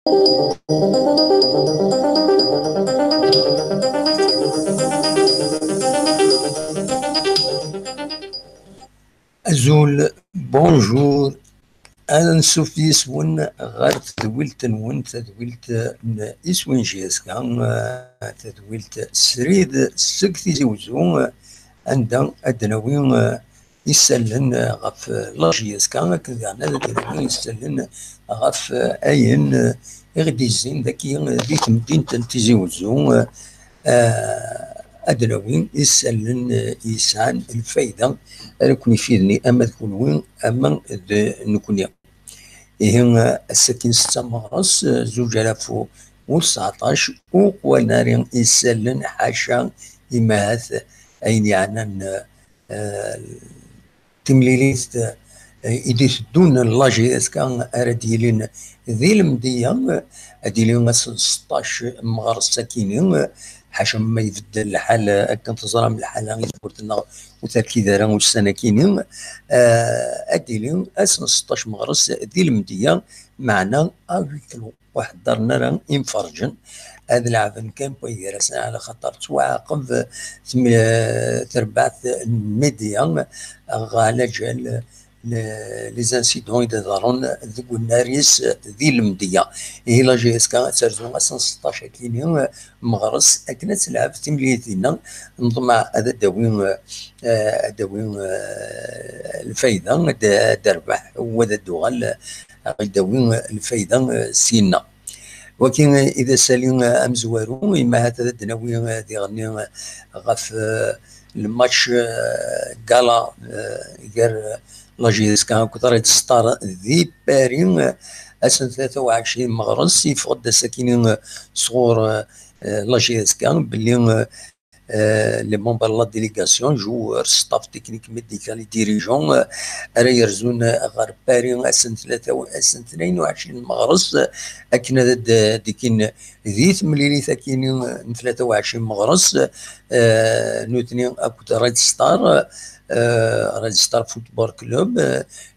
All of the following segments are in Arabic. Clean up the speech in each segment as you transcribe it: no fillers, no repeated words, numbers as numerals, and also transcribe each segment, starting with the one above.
أزول بونجور. أنا نسوف يسون غير تدويلت نون تدويلت إسوين جيسكا تدويلت سريد سكتي زوزو عندها أدنوين يسلن غف لاجيسكا كذا أدنوين يسلن غف أين إغديزين ذكي دي تمدين تنتيزي وزو أدنوين يسألن يسعان الفايدة أكون يفيدني أما تكون وين أما نكون إيه السكين ستة مغرس زوج آلاف وتسعطاش وقواناري يسألن حاشا إماث أين يعني تمليليت إذا تدون لاجيس كان أرديلين ذي المدية أديلين 16 مغرس ساكنين حاشا ما يبدل الحال كنت تزرع من الحال غير قلت لنا وتاكيد راه واش سنه كاينين اديلين 16 مغرس ذي المديه معنا اغيكلو واحد دارنا راه ينفرجن هذا العام كان بويرس على خاطر تواقف تربعت الميديا على جال لي زانسيدون يدارون ذوك الناريس ذي المديه هي لا جي اس كا ترجمه 16 كيلو مغرس اكنا تلعب تمليتنا نضمع هذا داوين الفايده دربح هو ذا الدغال داوين الفايده سينا ولكن اذا سالين امزوارو اما هذا الدناوي دي غني غف الماتش كالا غير لاجيس كان كثر ستار ذي بارين اسن 23 مغرس يفقد ساكنين صغور لاجيس كان باللي لي ممبر لا ديليغاسيون جوار ستاف تكنيك ميديكال ديريجون راه يرزون غير بارين اسن 22 مغرس اكن ديكين ذي ثمليلي ثاكينين 23 مغرس نوتني اكوت ريد ستار ريد ستار فوتبول كلوب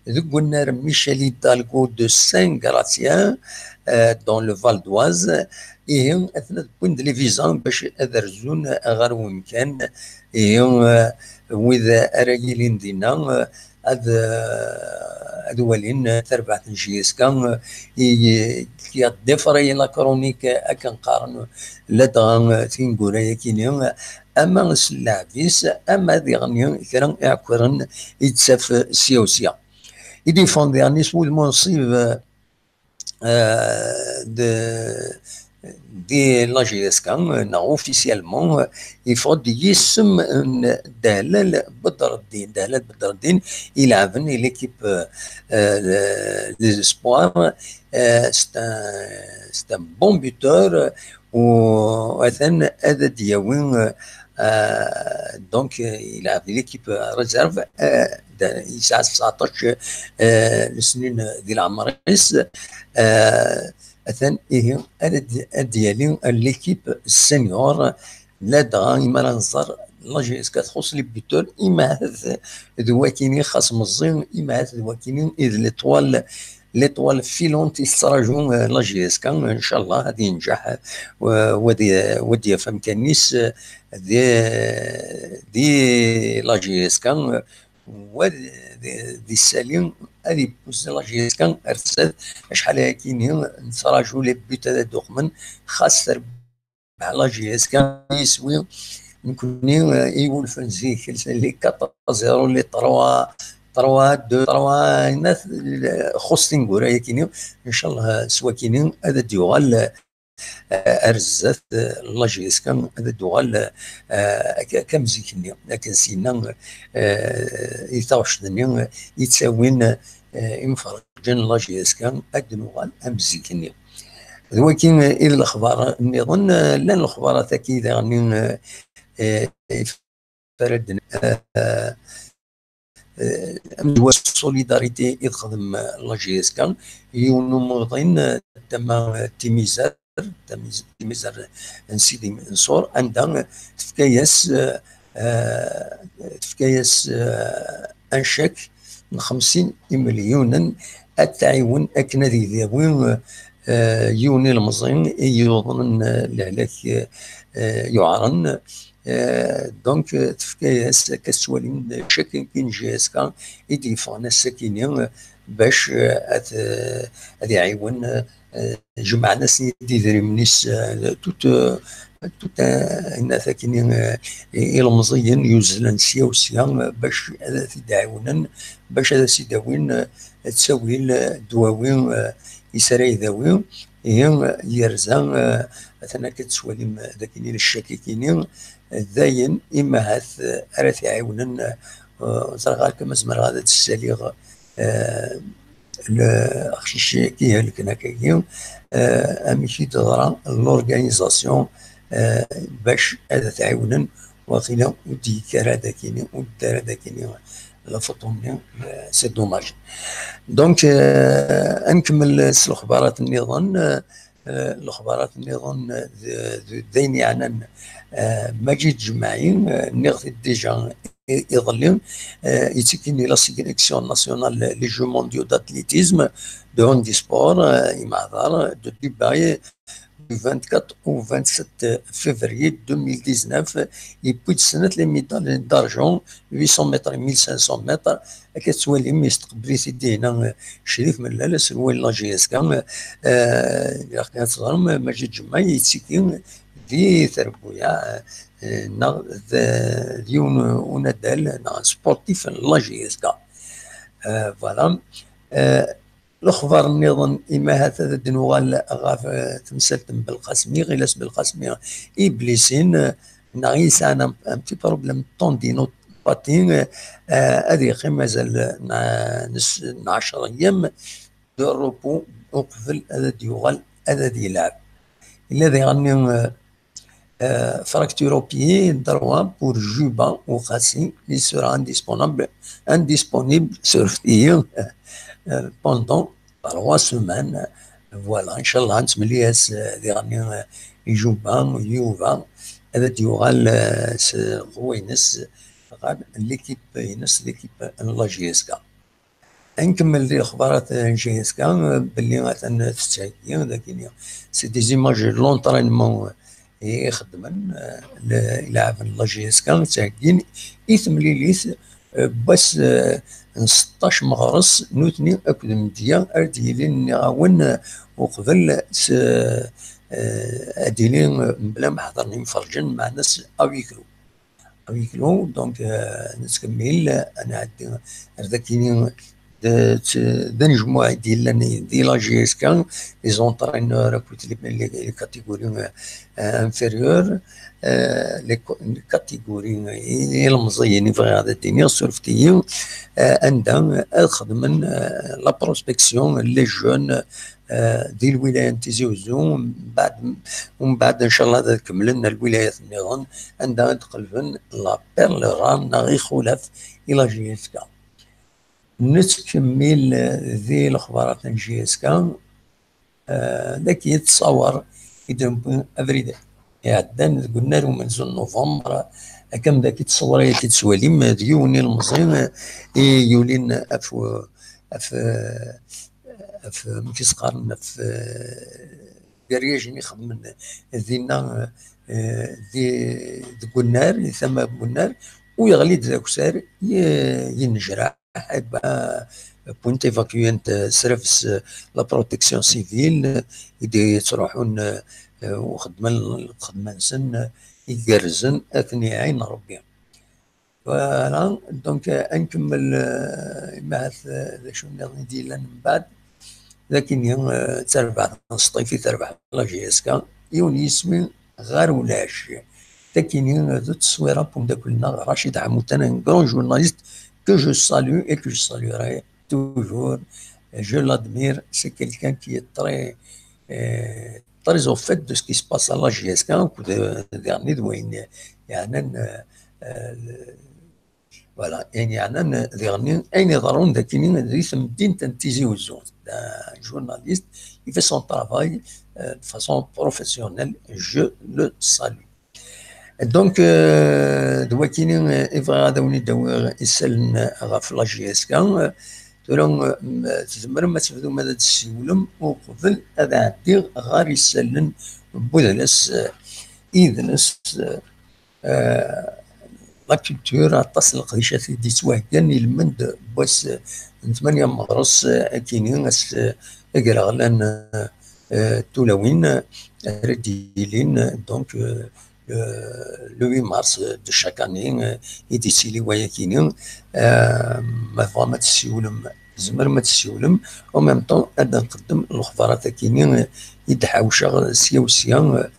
ذوك قلنا ميشيل هيدالغو دو سان غراتيان دون لو فال دواز إيه أثناء بوند لي فيزان باش أدرزون غير ومكان إيه وإذا أراجلين دينا أدوالين تربعة نجيس كان يدفري لا كرونيك أكن قارن لدغن تنقورا كينيون أما السلاعفيس أما ذي غنيون كرن إعكورن يتساف سيوسيا يديفون دياني سمو المنصيب دي لاجيس كان اوفيسيالمون يفرض يسم دهلال بدر الدين يلعبن ليكيب لي اسبوار ستا بون بوتور وأثن هذا دياوين دونك يلعب ليكيب ريزيرف يسعى 19 السنين ديال عمريس أثن إيه ديالي ليكيب السينيور لا دغا إما نظر لا جي اس كتخص لي بيتور إما هذا ذواكيني خاص مزين إما هذا ذواكيني إذ ليطوال فيلونت يستراجون لا جي اس كان ان شاء الله غادي ينجح ودي فهم كنيس دي لا جي اس كان ودي السالين هذه بوز لا جي اس كان ارتسد شحال هاكيني نتراجو لي بيت هذا دوخمن خاص مع لا جي اس كان يسوي نكوني يولف نزيك لي 4 لي 3 2 3 ناس خصين قرايه كينيو ان شاء الله سوا كينيو هذا ديوغال ارزات لا جي اس كان هذا ديوغال كمزيكني لكن سينا يتاوش دنيا يتساوين ينفرجن لا جي اس كان ادنوغال امزيكني ولكن الى الاخبار نظن لان الاخبار اكيد يعني فردنا امدوا سوليداريتي يخدم لا جي اس كان ينمضين تما تيميزار نسيدي منصور عندها تفكايس انشك من 50 مليون التعاون اكندي ذوين يوني المزين يوضن لعلك يعرن دونك تفكاياس كسوالين شكل كين جيسكا يدي فانا السكينين باش هذا يعاون جمع ناس يدي ذري منيس توت توت الناس كاينين المزيين يوزلن سيا وسيا باش هذا تدعونا باش هذا سيداوين تساوي الدواوين يسرى يداوي هي يرزا مثلا كتسوالي ذاكينين الشاكيكينين داين اما هاث ارث يعاونن زرغال كما زمر غادا تساليغ الاخشيشي كي هلك هكاكي امشي تضرا لورغانيزاسيون باش هذا تعاونن واقيلا ودي كرا داكيني ودار داكيني لا فوتومني سي دوماج دونك نكمل الاخبارات النظام الاخبارات النظام دين يعني ماجي تجمعين نغث ديجا يظلين يتكيني لا سيليكسيون ناسيونال لي جو مونديو داتليتيزم دو هاندي سبور يمعذر دو ديباي du 24 au 27 février 2019 يبويت سنة لي ميدالي دارجون 800 متر 1500 متر كتولي مستقبلي سيدي هنا شريف من لالا سروال لا جي اس كان كانت صغار ماجي تجمع يتسكين في ثربويا نا ديون ونادال نا سبورتيف لا جي اس كا فوالا الاخبار النظام اما هذا دنوال غاف تمثلتم بالقاسمي غيلاس بالقاسمي ابليسين نغيس انا ان بتي بروبليم طوندينو باتين هذه مازال 10 ايام دو روبو وقفل هذا ديوغال هذا يلعب الذي غني fracture au pied droit pour Juba au Khassi, il sera indisponible sur FIE pendant 3 semaines. Voilà, Inch'Allah, نتملياس ديغني يجوبا يوفا هذا ديوغال خوينس ليكيب ينس ليكيب لا جي اس كا. نكمل دي اخبارات جي اس كا باللي مثلا تستعدي لكن سي دي زيماج لونطرينمون يخدمن يلعب لا جي اس كا تاعكين يثمليليث بس 16 مغرس نوتني اكد مديا ارديلين نعاون وقبل اديلين بلا ما حضرني مفرجن مع ناس اويكلو دونك نتكمل انا عندي رداكيني دا مجموعه ديال لا جي اس كان لي زونترينور كنت لي كاتيجوري انفيريور لي كاتيجوري المزينين في هذا الدنيا صرفتي عندهم خدمن لا بروسبكسيون لي جون ديال الولايات تيزيوزو ومن بعد ان شاء الله كملنا الولايات النظام عندها تقلبن لا بيرل رام غير خلاف الى جي اس كا. نتكمل ذي الاخبارات جي اس كا ذاك يتصور يدرب افريد عدان قلنا له منذ نوفمبر كم ذاك يتصور يتسوالي ما ديوني المصين يولين اف كيس قارن في كرياجني خمن ذينا دي قلنار ثم قلنار ويغلي ذاك سار ينجرح بوينت ايفاكيونت سيرفيس لا بروتيكسيون سيفيل يدي تروحون وخدمة سن يقرزن اثني عين ربي. فوالا دونك نكمل مع شو ندير من بعد لكن تربع نصطيفي تربع لا جي اس كا يوني اسمي غير ولاش لكن ذو التصويره بوم داكلنا رشيد عمود انا كرون جورناليست que je salue et que je saluerai toujours. Je l'admire, c'est quelqu'un qui est très au fait de ce qui se passe à la GSK ou dernier voilà يعني dernier أين يظهرون ذاكين ذي مدينة تيزي وزون un journaliste il fait son travail de façon professionnelle, je le salue. دونك دواكيني إفغا هذا وني داوي يسالن غاف لا جي اس كا ترى تزمر ما تبدو ماذا تسولم وقبل هذا عدي غار يسلن بودلس إذنس لا كولتور اطاس القديشات دي توهكان يلمند بس نتمنى مغرس كينين اكراغلان تولوين رديلين دونك لو 8 مارس دو شاك اني يدي سيلي ويا كينين ما فما تسيولم زمر ما تسيولم او ميم طون ادا نقدم الاخبارات كينين يدحاوشا سيا وسيا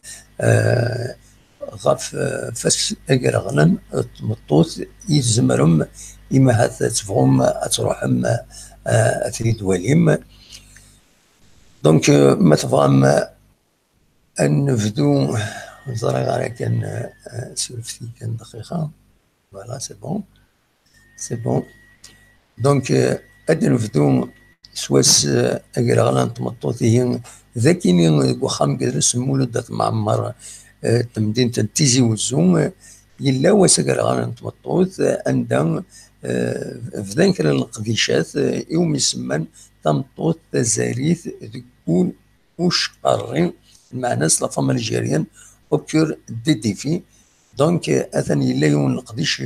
غاف فاش اكراغلان تمطوط يزمرهم إما هات تفهم تروحهم تريد وليم دونك ما تفهم أن نفدو زرع على كان سولفتي كان دقيقة فوالا سي بون سي بون دونك أدي نفدو سواس أكراغلان تمطوطيين ذاكيني وخام كدرس مولدات معمر تمدينة تيزي وزوم يلا وسكراغلان تمطوط عندها فدان كرا القديشات يوم يسمى تمطوط تزاريث ذكون وش قارين المعنى لا فما الجيريان اوكور دي ديفي دونك اثني يلا يوم القديش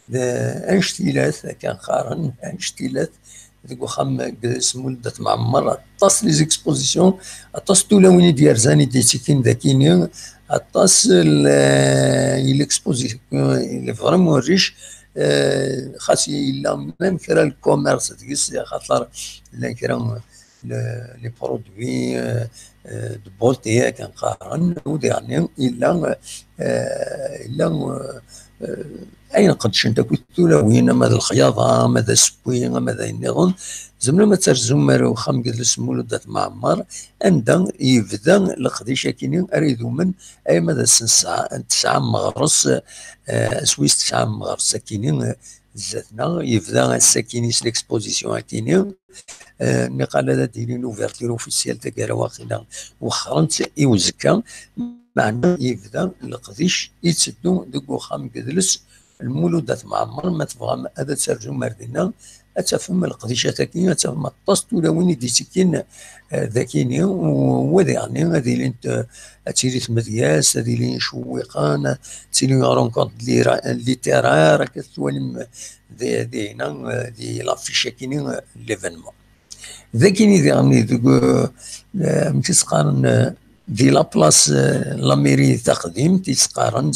انشتيلات كان خارن انشتيلات ذيك وخام سمو لدات معمر طاس لي زيكسبوزيسيون طاس تولويني ديال زاني دي سيكين ذاكيني طاس ليكسبوزيسيون اللي فريمون ريش خاص يلا ميم كرا الكوميرس تقيس خاطر لا كرا لي برودوي دو بولتي كان قارن وديعني الا اين قدش انت كنت تولوين ماذا الخياطه ماذا السبوي ماذا النظام زمنا ما ترجم مارو خام جلس مولدات معمر عندها يبدا القديشه كينين اريدو من اي ماذا تسعه مغرس سويس تسعه مغرس كينين زاتنا يبدا الساكيني ليكسبوزيسيون كينين نقال هذا ديرين اوفرتير اوفيسيال تاع واخينا وخرنت يوزكا معناه يبدا القديش يتسدو دوك وخام جلس المولودات معمر ما تفهم هذا ترجم مردنا اتفهم القديشه تاكين اتفهم الطاس وين دي سكين ذاكيني وذي يعني هذه اللي انت تيري مدياس هذه اللي شويقان تيري رونكونت ليتيرار كتولم ذي هنا دي لافيشا كيني ليفينمون ذاكيني ذي يعني تسقارن دي لابلاس لاميري تقديم تسقارن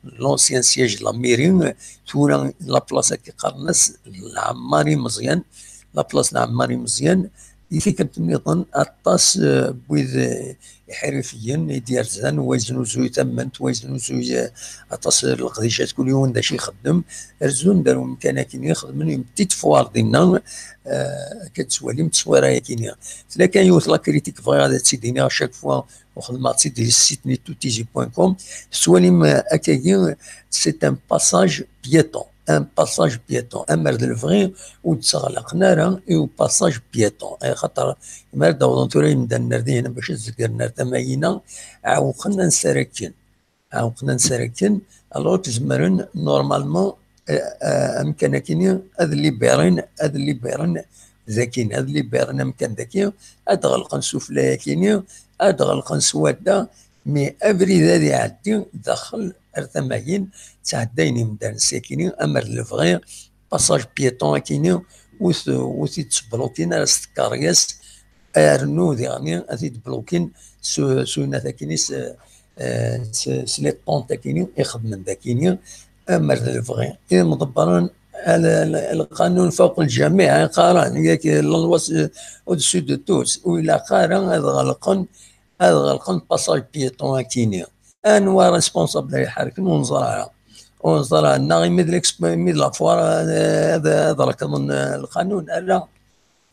لونسيان سياج لاميري تورا لابلاصه كي قرنس العماري مزيان لابلاص العماري مزيان يفكر نظن اطاس بويذ حرفيا يدير زان ويزنو زوي تمنت ويزنو زوي اطاس القديشات كل يوم دا شي يخدم رزون دارو مكانه كيني يخدم يوم تيت فوار دينا كتسوالي متصويره كيني لا كان يوث لا كريتيك فغا هذا تسيدينا شاك فوا وخدمات سيت ديال السيت نيتوتيجي.com سواليم اكاين سي ان باساج بيتون ان باساج بيتون امر الفغي وتسغلق نارا او باساج بيتون اي خاطر مال داو دونتوري نبدا نردي هنا باش نذكر نار تماينا عاوقنا نسركن الوغ تزمرن نورمالمون امكان كيني هذا اللي بيرن ذاكين هذا اللي بيرن امكان ذاكي ادغلق نسوفلا كيني ادغلق نسوادا مي افري ذا يعدي داخل ارتماين تعديني مدان ساكنين امر الفغي باساج بيتون كيني وثي تبلوكين على ستكارياس ارنو يعني اثي تبلوكين سونا ثاكيني سلي طون تاكيني يخدم ذاكيني امر الفغي اذا مدبرين القانون فوق الجميع قارن ياك للوس او-dessus de tous ولا قارن هذا غلقن باساج بيتون كيني انواع ريسبونسابل يحرك ونظرها ناغي ميد لافوار هذا راك من القانون لا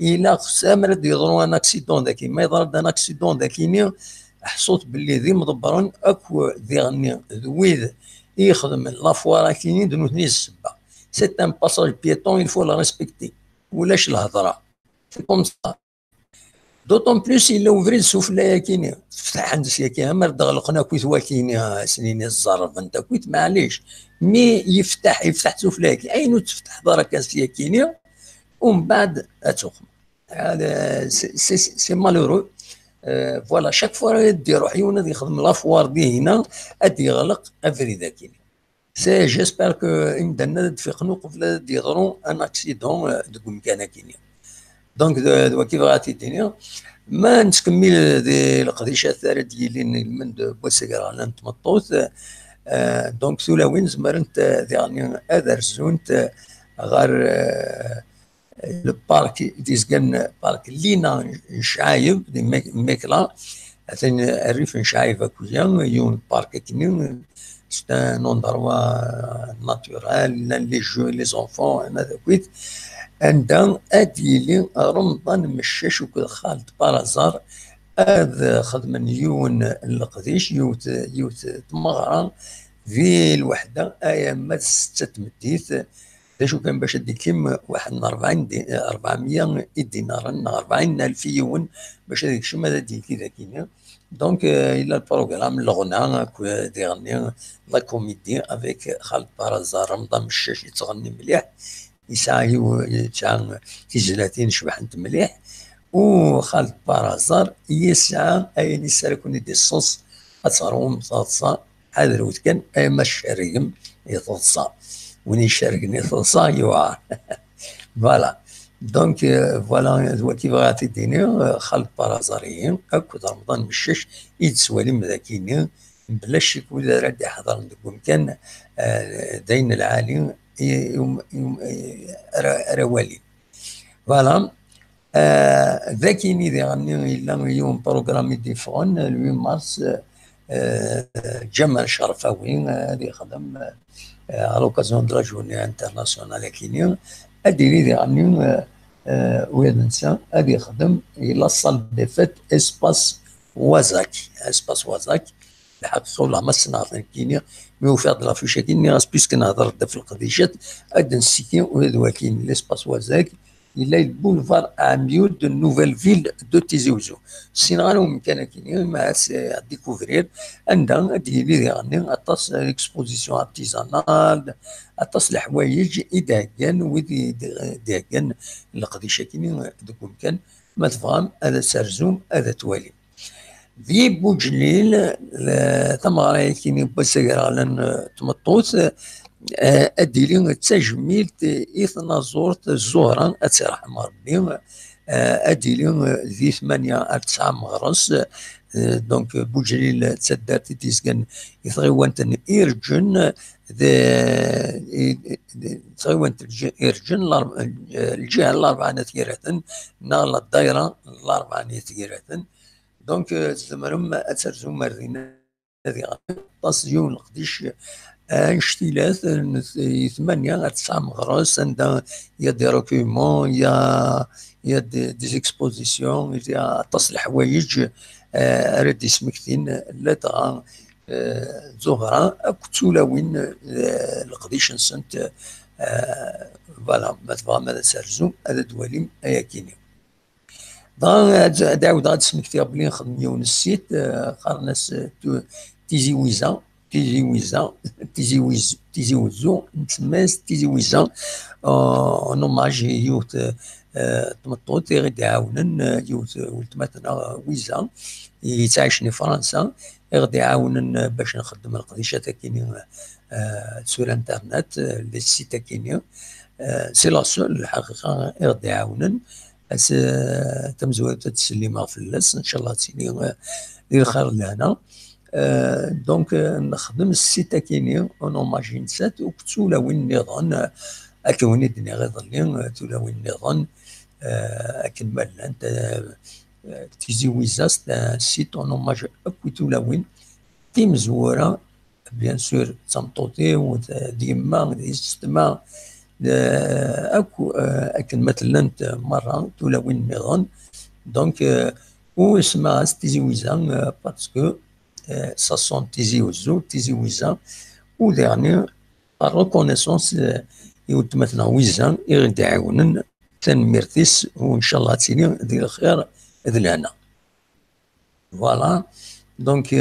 الى سامرد يضروا ان اكسيدون ذاكي ما يضرب ان اكسيدون ذاكيني حصوت باللي ذي مدبرون اكو ذي غني ذويذ يخدم لافوار كيني دنوثني السبه سي ان باساج بيتون يلفو لا ريسبكتي ولاش الهضره سي كوم سا دوطون بلوس الا وفري السفلى كيني تفتح عند سياكي مر دغلقنا كويت واكيني سنين الزرف انت كويت معليش مي يفتح سفلاكي اين تفتح دركه سياكيني ومن بعد اتوخم. هذا سي مالورو. فوالا شاك فوا يدي يروح يونض يخدم لافوار دي هنا ادي يغلق افريدا كيني. سي جيسبر كو يمدنا تفيقنو قبل يضرو ان اكسيدون دوك مكان كيني. دونك دوا كيف غاتي الدنيا ما نتكمل ذي القضيشة الثالثة ديالي من بوسكرا نتمطوط. دونك ثولاوين زمرنت يعني اذر زونت غير البارك ديزكن بارك لينا نشعايب دي ميكلا مثلا الريف نشعايب اكوزيا يون بارك كنين سي ان اندروا ناتورال لي جو لي زونفون انا ذاكويت عندها اديلي رمضان مشاش وكل خالد بارازار هذا خدم يون القديش يوت تمغران في الوحده ايام 6 شو كان باش كيم واحد 400 دينار 40,000 يوان باش هذيك الشيء ماذا دير كذا كينا. دونك الى البروغرام الغنى تغني لا كوميدي افيك خالد بارازار رمضان مشاش يتغني مليح يسعى تاع تيجلاتين شبحنت مليح وخالد بارازار يسعى اي يسالكوني دي الصوص اثرهم صاصا هذا الوقت كان اي ما الشريم يتصا وين يشاركني تصا يوعى. فوالا دونك فوالا كيف غادي تديني خالد بارازاريين اكو رمضان مشاش يتسوالي مذاكيني بلاش يكون راد يحضر نقول كان دين العالي يوم روالي. فوالا ذاكيني ذي غني الا يوم بروغرامي ديفون لو مارس جمال شرفاوي هذه خدم à l'occasion de la journée internationale كينيا اديري دي غني وين نسى ادي يخدم الى صال دي فيت اسباس وازاك اسباس وازاك الحقيقه ولا ما سنعرف كينيا مي في هاد لافيش كينيا بيسك نهضر في القضيات اد نسيتي وهذا كاين ليسباس وازاك الى البولفار اميو دو نوفيل فيل دو تيزي وزو سينغالو مكان كينيا مع ديكوفرير عندها ديالي يعني اطاس اكسبوزيسيون ارتيزانال اطاس الحوايج يدهكان ويدي دهكان القضيشه كينيا دوك مكان ما تفهم هذا سرزوم هذا توالي في بوجليل ثمره كيني بسكرا تمطوط اديلي تجميل اثنا زورت الزهره اترحم ربي اديلي ذي 8 9 مغرس. دونك بوجليل تسدرت تيسكن يثغيوانت إيرجن تغيوانت إيرجن الجهة الأربعة تيراتن نال الدائرة الأربعة تيراتن. دونك زمرم أترزو مرينا هذه تصيون القديش انشتيلات 8 9 مغرس عندها يا دي روكيومون يا دي زيكسبوزيسيون يا تصلح حوايج رد سمكتين لا تاع زهره كتولاوين القديش نسنت فوالا ما تبغى ماذا سرزو هذا دواليم ايا كيني. داود غاد سمكتي بلي نخدم يوم السيت قارناس تيزي ويزا تيزي وزو نتسماس تيزي ويزا نوماج يوت تمطوط غادي يعاونن يوت ولتماتنا ويزا يتعايشني فرنسا غادي يعاونن باش نخدم القضيشه كاينين سور انترنت لي سيت كاينين سي لا سول الحقيقه غادي يعاونن تمزوات تسليمه في اللاس ان شاء الله تسيني الخير لهنا. دونك نخدم السيت كاينين اونوماجي نسات وكتولا وين نظن اكوني الدنيا غير ظلين تولا وين نظن اكن مالا انت تيزي ويزاس سيت اونوماج اكوتولا وين تي مزوره بيان سور تمطوطي وديما ديستما اكو اكن مثلا مره تولا وين نظن. دونك واسمها تيزي ويزا باسكو ça sont Tizi Ouzou, Tizi Ouiza, ou dernier, la reconnaissance, يود مثلا ويزان يغدي يعاونن تنميرتيس وان شاء الله تسيني دير الخير ذلنا. فوالا دونك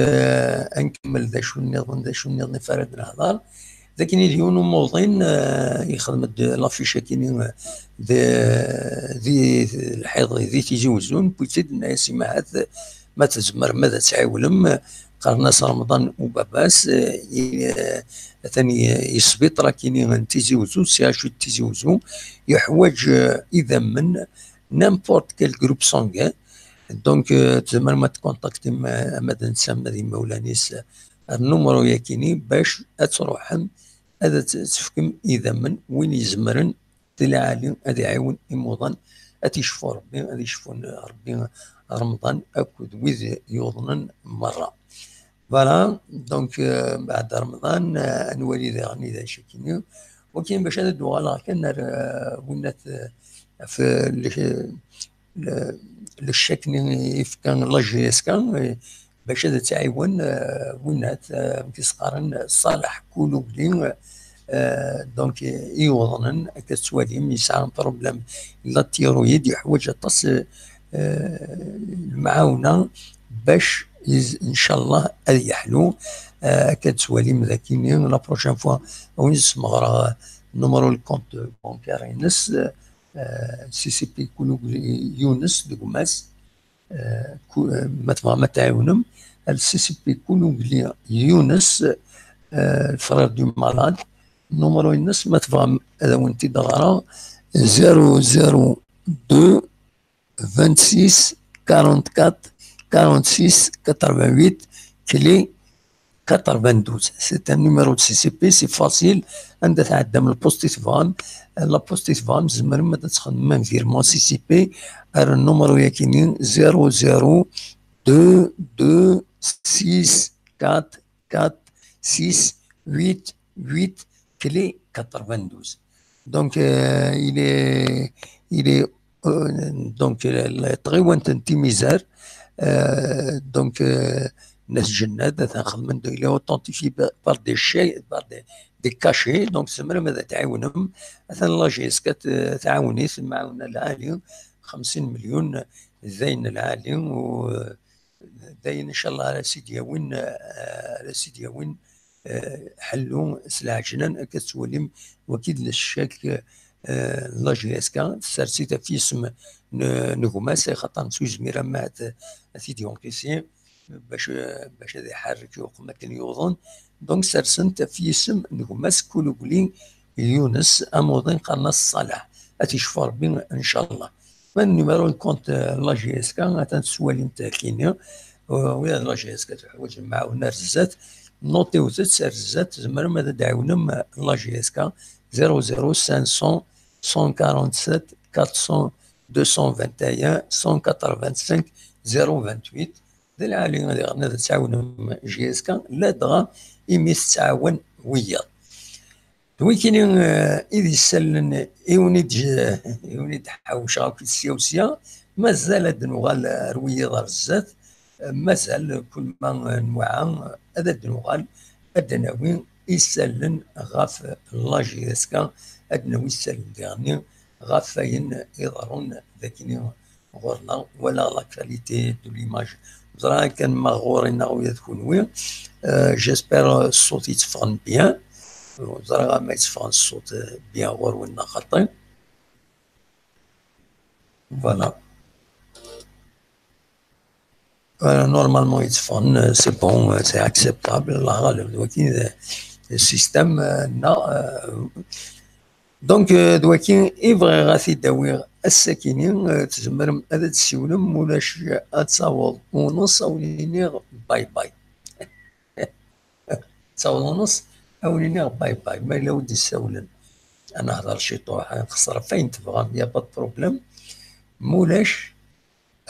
نكمل ذا شو النظام ذا شو النظام فرد الهضار لكن اليوم موضين يخدم لافيشا كيني ذي الحيض ذي تيجوزون بوتيد الناس ما تزمر ماذا تعاولم قرناس رمضان وباباس ثاني يثبت راه كاينين تيزيوزو سي تيزيوزو يحوج اذا من نامبورت كيل جروب سونغان دونك تزمر ما تكونتاكتي مع ماذا نسمى ذي مولانيس النمرو ياكيني باش تروحم هذا تفكم اذا من وين يزمرن تلا عالي هذا يعاون يموضن هذا يشفو ربي هذا يشفو ربي رمضان اكد ويز يوضنن مره فوالا دونك بعد رمضان نولي ذا غني ذا شكيني وكاين باش هذا الدوالا كان ولات في الشكل يفكان لاجيس كان باش هذا تعاون ولات كيسقارن صالح كولو بلين دونك يوضنن كتسواليم يسعى بروبليم لا تيرويد يحوج تص المعاونه باش ان شاء الله يحلو كتسواليم ذاكيني لا بروشين فوا وين سمغرا نمرو الكونت بونكار ينس سي سي بي كولو يونس دكماس ما تعاونم السي سي بي كولو يونس الفرير دو مالاد نمرو الناس ما تفهم هذا وانت دغرا 002 26 44 46 88 كلي 92 سي ان نيميرو دو سي سي بي سي فاسيل عندها تعدى من البوستيت فام لا بوستيت فام زمر ما تخدم من فيرمون سي سي بي النمرو ياكينين 00 2 2 6 4 4 6 8 8 clé 92. Donc, il est donc très loin de misère. Donc, الناس جنات تنخدم il est authentifié par des cachets. Donc, سمرا ماذا تعاونهم مثلا لاجيس كتعاوني معاونا العالي 50 مليون زين العالي وداين ان شاء الله على سيدي وين حلو سلعة جنان كتوليم وكيد للشاك لاجيسكا سارسيتا في اسم نغماس خاطر نسوي ميرا مات سيدي اونكيسي باش هذا يحرك يوقما كان يوضن دونك سرسنت في اسم نغماس كولوبلين يونس اموضين قناص صالح اتشفى ربي ان شاء الله من نيميرو كونت لاجيسكا تنسوالي نتاع كينيا ويا لاجيسكا تحوج معاونا رزات نوتي وزت رزات زعما ماذا دعونا لاجيسكا 00500 147 400 221 185 028 ذي العالي غادي غادي تعاون جيسكا لا دغا يميس تعاون ويا وين كاينين إذ يسلن يونيد حوشة في السيوسية مازال هاد نوغال روية دار الزات مازال كل ما نوعا هذا نوغال أدناوي يسلن غاف لاجيسكا أدناوي يسلن ديغني غاف فاين يظهرون ذاكيني غورنا ولا لا كاليتي دو ليماج زرا كان مغورين غويا تكون وين جيسبر الصوت يتفهم بيان زرا ما يتفهم الصوت بيان غور وين خاطي فوالا نورمالمون يتفهم سي بون سي اكسبتابل الله غالب ولكن السيستم دونك دواكين يبغي غاثي داوي الساكنين تزمر هذا تسولم ولاش تصاوض ونص اوليني باي باي تصاوض ونص اوليني باي باي ما الا ودي تسولن انا هضر شي طوح نخسر فين تبغى يا با بروبليم مولاش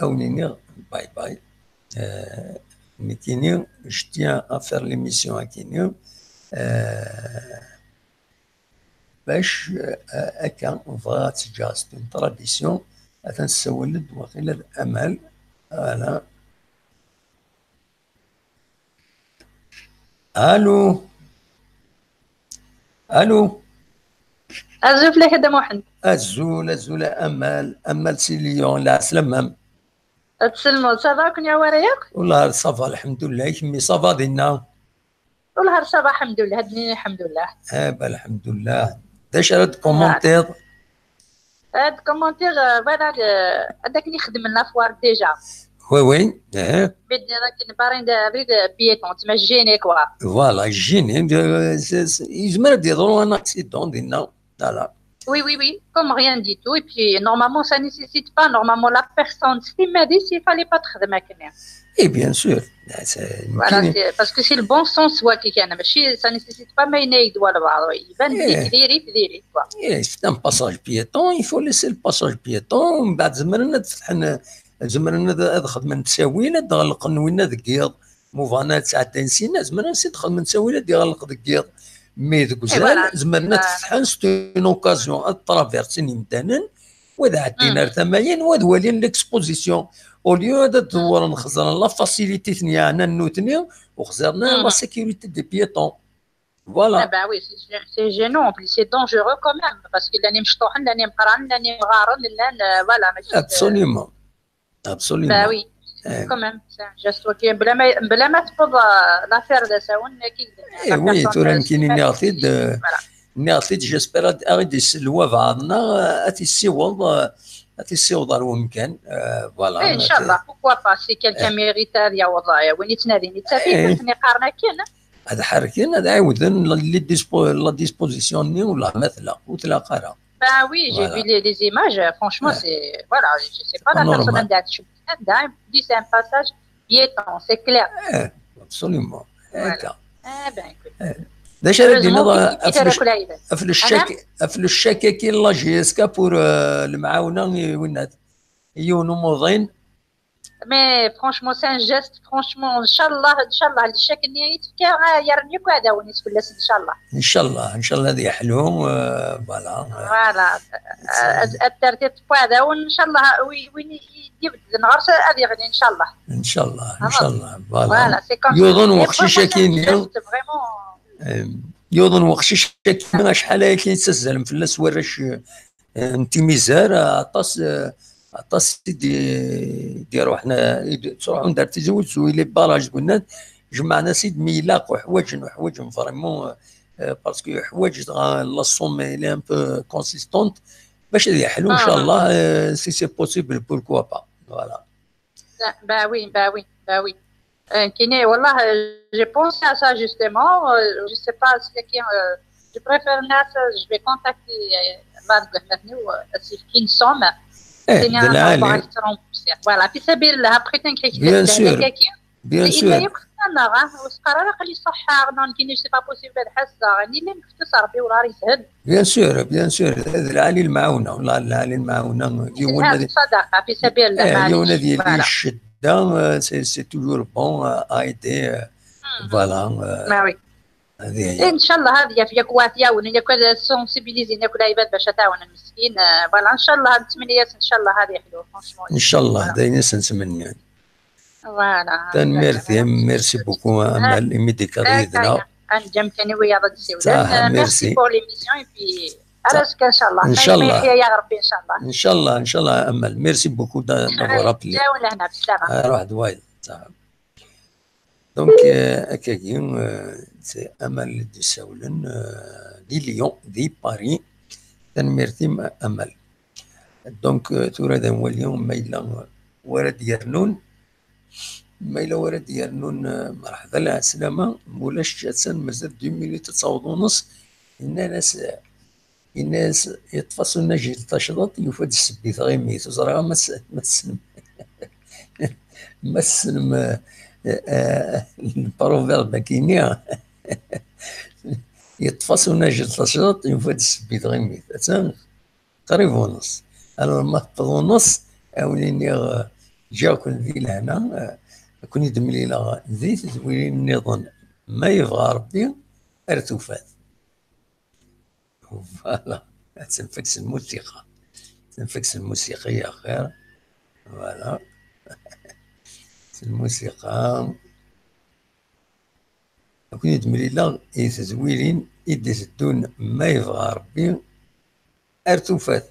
اوليني باي باي مي كيني جو تيان ا فير ليميسيون ا كيني باش هكا بغا تجاز اون تراديسيون تنسولد وخيل الامل انا الو ازو فلاح دا محمد الزول امل سي ليون لا سلام تسلموا صافا كون يا وريق والله صافا الحمد لله كمي صافا دينا والنهار صباح الحمد لله، هاد الحمد لله. الحمد لله. داش راه فوالا كومونتير. هاد كومونتير فوالا هذاك اللي خدم لنا فوار ديجا. وي وي بدنا راك بارين ريد بيتون تما جيني كوا. فوالا جيني يجمر يضرو ان اكسيدون ديالنا. لا Oui, oui, oui, comme rien du tout. Et puis, normalement, ça ne nécessite pas, normalement, la personne, si m'a dit, s'il fallait pas te remarquer. اي بيان سور Voilà, يمكن. parce que c'est le bon sens, ouais, qui gagne. Mais ça ne nécessite pas, mais il doit le voir. Il va ايه dire, quoi. ايه في ان باساج بيتون يفو ليسي الباساج بيتون، ومن بعد زمرنا تفتحنا زمرنا خدمه نتساوينا تغلق نوينا دكيض موفانات ساعات نسينا زمرنا نسيت خدمه نتساوينا ديغلق دكيض مي ذوك Et زال voilà. زمرنا تفتحن ستي اون اوكازيون ترافيرسيني مدانا وذا عدينا ثماين وذ ولين ليكسبوزيسيون اوليو هذا دور نخزرنا لا فاسيليتي ثنيا عنا نوتني وخزرنا لا سيكوريتي دي بيتون. Ah فوالا bah oui, c'est gênant, en plus c'est dangereux quand même, parce que l'année مشطوحن l'année مقران l'année مغارن l'année voilà ماشي. ابسوليومون Bah ابسوليومون. oui, quand même, c'est un geste qui بلا ما تفض l'affaire de ساون كي اي la وي personne تورا يمكن اني عطيت voilà. اني عطيت جيسبر غادي يسلوا بعضنا اتيسيوض المكان إيه إن شاء الله pourquoi pas si quelqu'un mérite يا والله وين يتنادي نتسافي تني قارنا كان هذا حركين هذا عاودن لا ديسبوزيسيون ولا مثلا وتلاقى راه. Ben oui, j'ai vu les images. Franchement, c'est voilà, je sais pas la personne dit c'est un passage piéton, c'est clair. Absolument. Voilà. Eh ben écoute. داش دينا افلو الشكاكين لا جي اس كا بور المعاونه وين يونو موظين. Mais franchement, c'est un geste. Franchement, Inch'Allah, Inch'Allah, الشك اللي يتفكر يرنيك هذا ونس في الناس Inch'Allah. إن شاء الله هذه حلوهم فوالا. فوالا الترتيب هذا وإن شاء الله وين يبدأ نغرس هذه غادي إن شاء الله. فوالا. يظن وقت شاكين يظن وقت شاكين شحال هكا كيتسلم في الناس وراش انت ميزار عطاس ديروا حنا تروحوا ندار تزوج زويلي باراج قلنا جمعنا سيد ميلاق وحوايج فريمون باسكو حوايج لا سوم لي ان بو كونسيستونت باش هذه حلو ان شاء الله سي سي بوسيبل بوركوا با. فوالا. Bah oui. Kiné, wallah, j'ai pensé à ça justement. Je sais pas si quelqu'un. Je préfère Nas, je vais contacter une somme. Voilà, puis c'est bien, après t'inquiète. Bien sûr. Bien sûr. إذا يقصنا وسقرا قال صح كاين سي با بوسيبل هاد الحصه غادي اللي مختص ربي ولا راه يسهل. بيان سور هذا العالي المعاونه والله العالي المعاونه هذه صدقه في سبيل الله. اليوم ديال الشده سي توجور بون ايدي. فوالا. وي هذه هي ان شاء الله. هذه في كواتيا ولا كذا سونسيبيليزي ناكل عباد باش تعاون المسكين. فوالا ان شاء الله نتمنيات ان شاء الله هذه حلوه فرونشمون ان شاء الله دايما نتمنى. فوالا. ميرسي بوكو امال ميديكاليدنا انجم كان ويا ضد السودان. ميرسي بور ليميسيون اي بي على ان شاء الله. ان شاء الله يا ربي ان شاء الله امال ميرسي بوكو دافوار ابلي. جاونا هنا بالسلامه. روح دوايد دونك هكاكي سي امل دي ساولن دي ليون دي باري تنميرتي امل. دونك تورا هو اليوم مايلا ورا ديالنون مرحبا على السلامة مولاش جاتسان مازال 2 مينوت تصاوض ونص. الناس يطفصوا النجي تشرط يفاد السبيت غير ميت وزرا ما تسلم البروفيرب كينيا يطفصوا النجي تشرط يفاد السبيت غير ميت قريب ونص. انا ما تفض ونص اوليني جاكم ذي لهنا كون يدم لي زيت زوين نظن ما يبغى ربي ارتفات. فوالا تنفكس الموسيقى يا خير. فوالا الموسيقى كون يدم لي زوينين يدي الدون ما يبغى ربي ارتفات.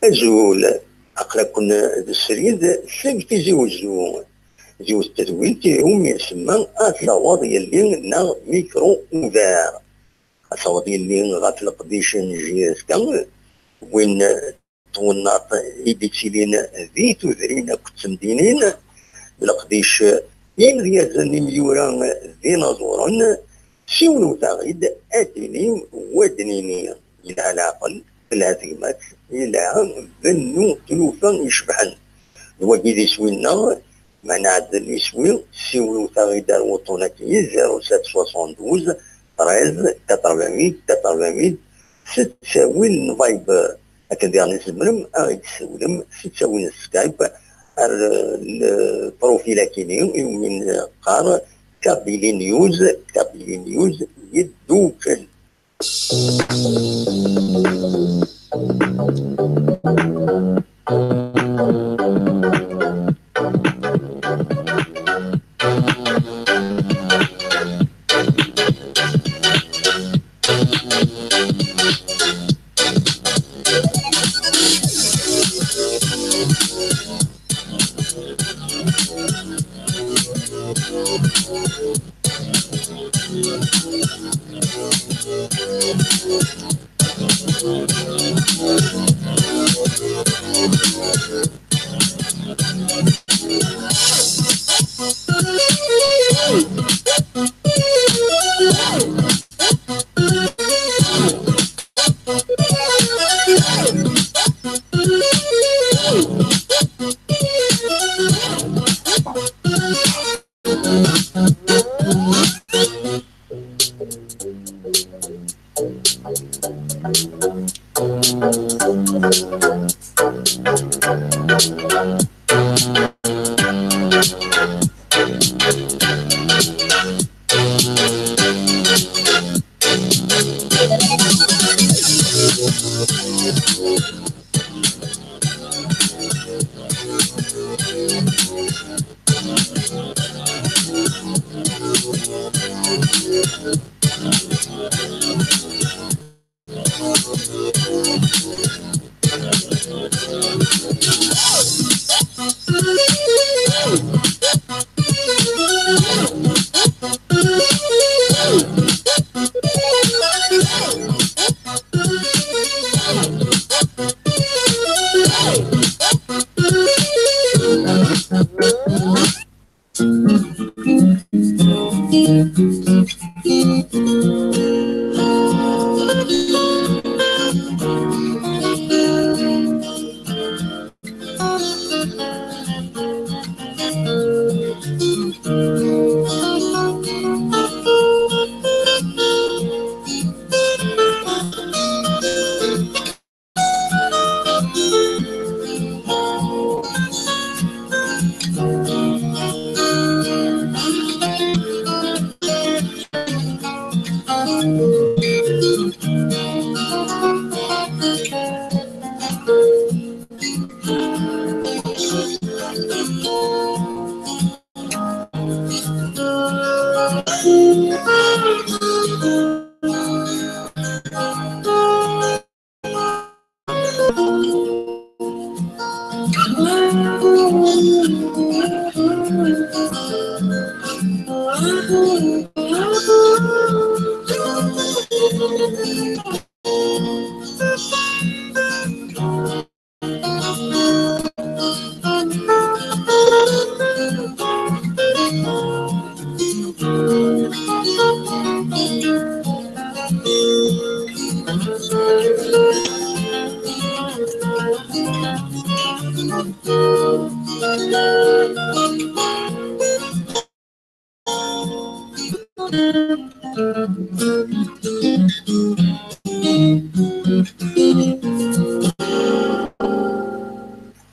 أزول أقلا كنا السريد ثابت زيو التدوين تيهم يسمى أصوات يلي نا ميكرو أوفار أصوات يلي غاف القديشن جيسكا وين توناط إيديكسيلين ذي تذرين كتمدينين القديش ينغيازن مليورا ذي نظورا سيونو تغيد أدني ودنيني إلى العقل الهزيمات إلى ذنو تلوفا يشبحن وكيد يسوينا معنا عدل يسوي سيونو تغيد الوطنكي 0772 13 400 ستساوي الفايب هكذا نسمرم تسولم ستساوي السكايب البروفيل كيني من قار كابيلي نيوز يدوكل.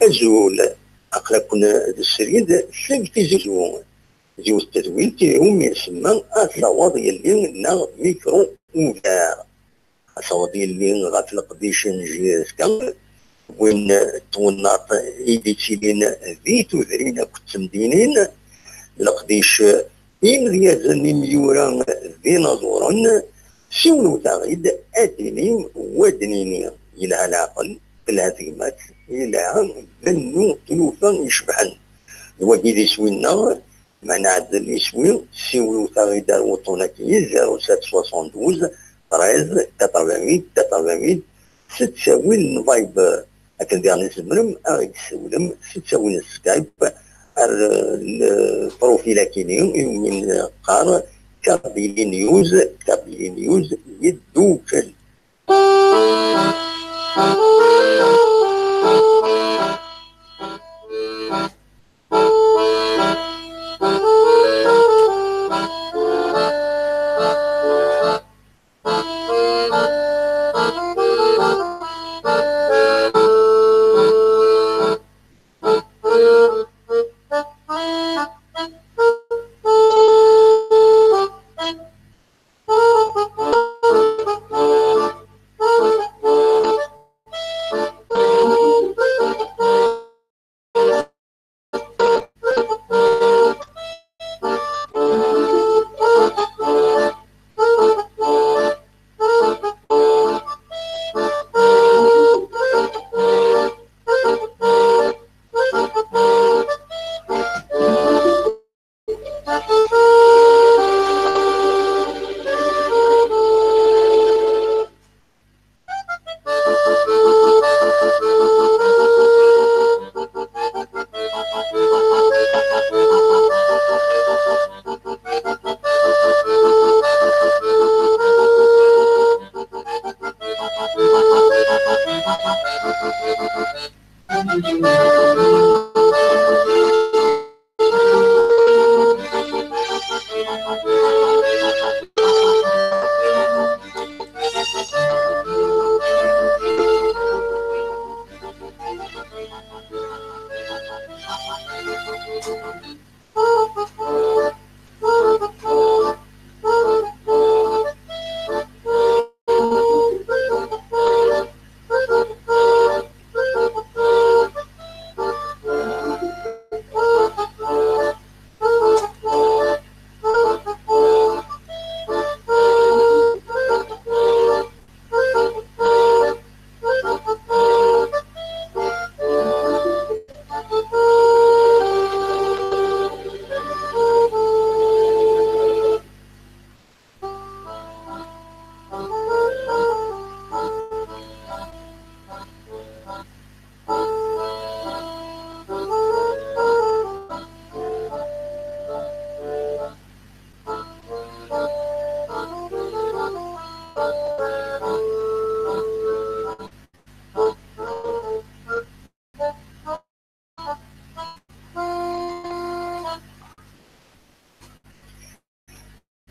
أزول أقلا كنا السريد سلك زيو التدوين تيهم يسمى أصوات يلي نا ميكرو أوفار أصوات يلي غاف القديشن جيسكا وين توناط إيديتيلين ذي تذرين كتمدينين القديش إن ريازني ميورا ذي نظورا سولو تغيد أديني ودنيني إلى العقل الهزيمات إلى ذنو تلوفا يشبحن الوجه ذي سوينا معنا عدل يسوي سولو تغيد وطوناكي 0772 13 88 ستساوي الفايب هكا ديالنا سمرم أغيد سولم ستساوي السكايب البروفيل كينيو من قار كابيلي نيوز يدوكل.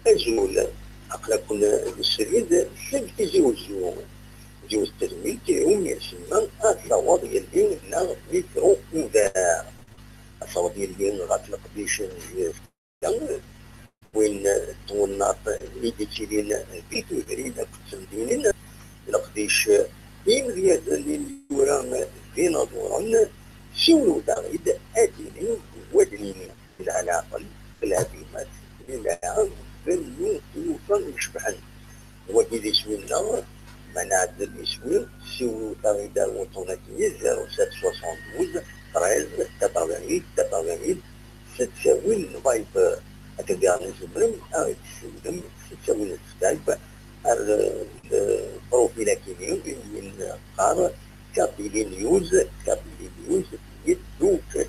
أجول أقلا كنا السريد سلك جوز التزويد هم يسمى الصواب يلين نا ميكرو أوفار الصواب يلين غاتلق بيشن وين توناط يديتيلين بيتو درين كتسمدينين لقديش إمريات اللي يوران فينا دوران سولو تغيد أديني ودنيني العلاقة بالهديمات للعام بنو توفان يشبحن وكيدي سوينا منعد الاسوي سولو تغيد الوطنية 0772 13 88 88 ستساوي الفايب أتبعني زمرم أو تسولم ستساوي السكايب البروفيل كينيو من قارة كابيلي نيوز يدوك.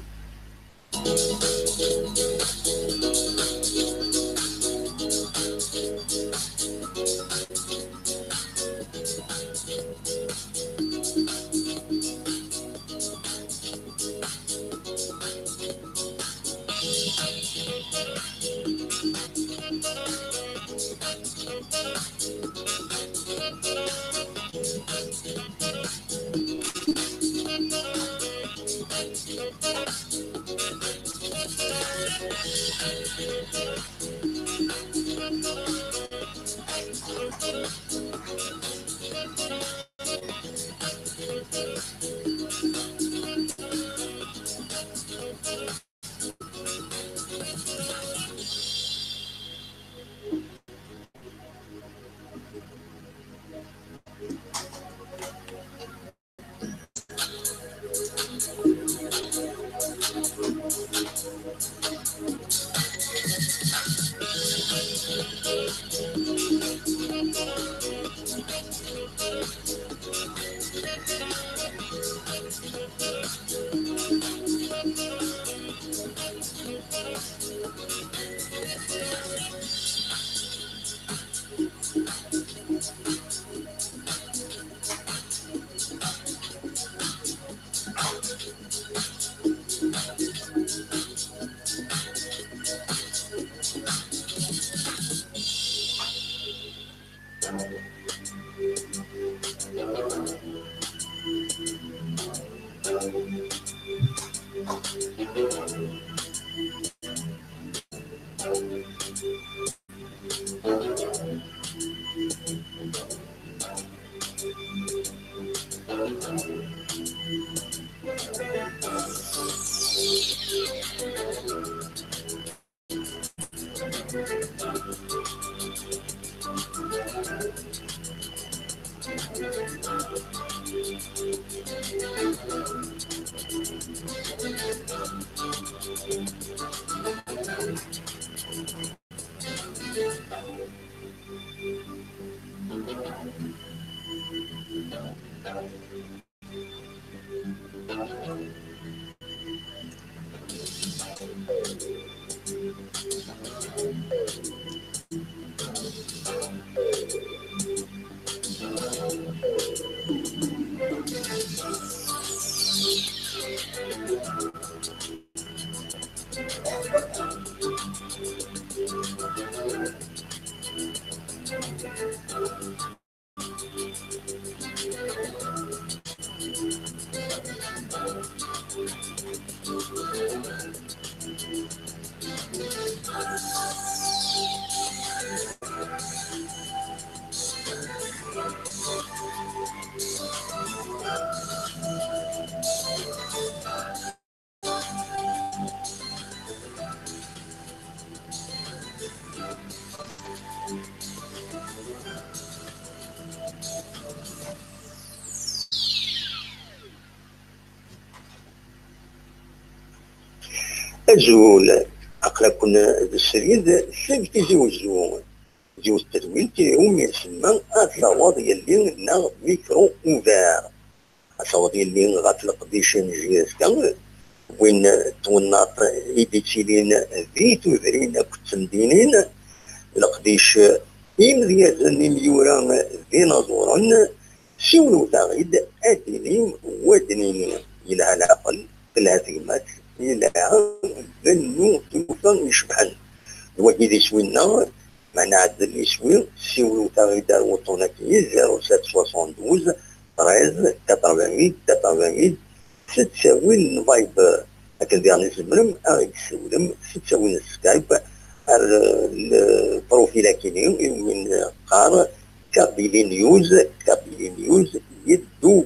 أجول أقلا كنا السريد سلك جوز التدوين هم يسمى الصواب يلي نا ميكرو أوفار الصواب يلي غاتلق بيشن جيسكا وين توناط يديتيلين فيتو ذرين كتمدينين لقديش إمريات ميوران فينا دوران سولو تغيد أديني ودنيني إلى العقل بالهديمات إلى بنو توفان يشبحن وكيدي سوينا معنا عدل يسوي سيولو تاغيدار وطوناكي 0772 13 88 88 ستساوي الفايب هكذا نسمرم يسولم ستساوي السكايب البروفيل كيني من قار كابيلي نيوز يدو